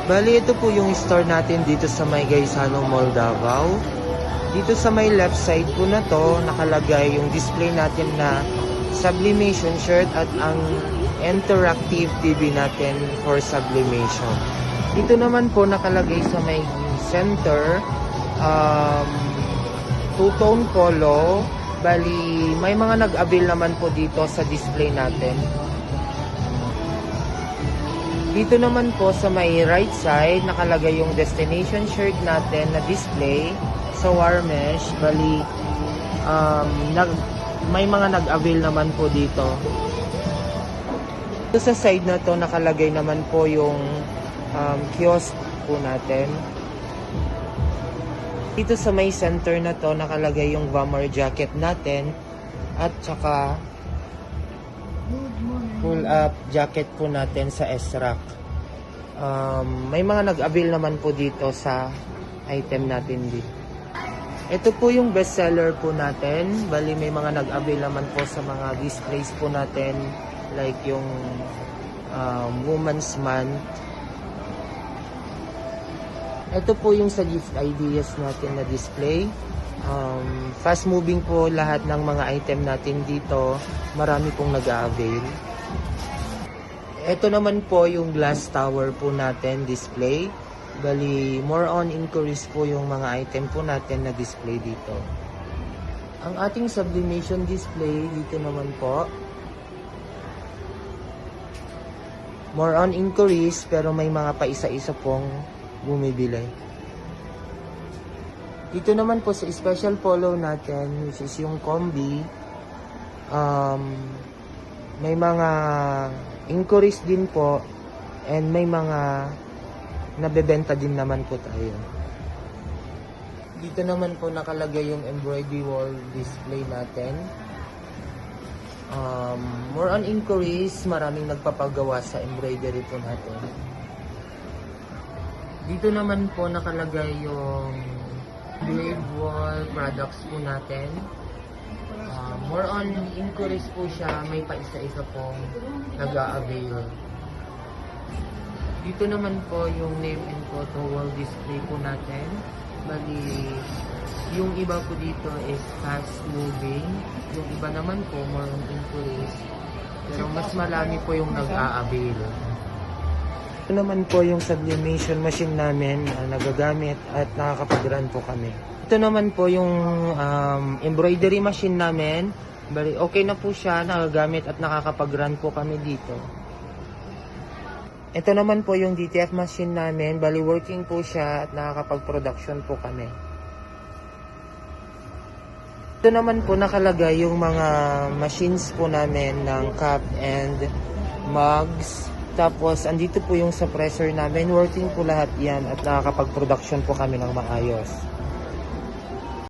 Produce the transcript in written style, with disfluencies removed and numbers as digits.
Bali, ito po yung store natin dito sa may Gaisano Mall, Davao. Dito sa may left side po na to, nakalagay yung display natin na sublimation shirt at ang interactive TV natin for sublimation. Dito naman po nakalagay sa may center, two-tone polo. Bali, may mga nag-avail naman po dito sa display natin. Dito naman po sa may right side, nakalagay yung destination shirt natin na display sa Warmesh. Bali, may mga nag-avail naman po dito. Dito sa side na to, nakalagay naman po yung kiosk po natin. Dito sa may center na to, nakalagay yung bomber jacket natin at saka pull-up jacket po natin sa S-Rack. May mga nag-avail naman po dito sa item natin dito. Ito po yung bestseller po natin. Bali, may mga nag-avail naman po sa mga displays po natin like yung Women's Month. Ito po yung sa gift ideas natin na display. Fast moving po lahat ng mga item natin dito. Marami pong nag-avail. Ito naman po yung glass tower po natin display. Bali, more on inquiries po yung mga item po natin na display dito. Ang ating sublimation display dito naman po. More on inquiries pero may mga paisa-isa pong bumibili. Dito naman po sa special polo natin, which is yung combi, may mga inquiries din po and may mga nabebenta din naman po tayo. Dito naman po nakalagay yung embroidery wall display natin. More on inquiries, maraming nagpapagawa sa embroidery po natin. Dito naman po nakalagay yung blade wall products po natin. More on inquiries po siya, may paisa-isa pong nag-a-avail. Dito naman po yung name and photo wall display po natin. Bali, yung iba po dito is fast moving. Yung iba naman po more on inquiries. Pero mas marami po yung nag-a-avail. Ito naman po yung sublimation machine namin na nagagamit at nakakapag-run po kami. Ito naman po yung embroidery machine namin. Bali, okay na po siya, nagagamit at nakakapag-run po kami dito. Ito naman po yung DTF machine namin. Bali, working po siya at nakakapag-production po kami. Ito naman po nakalagay yung mga machines po namin ng cup and mugs. Tapos, andito po yung suppressor namin. Working po lahat yan at nakakapag-production po kami ng maayos.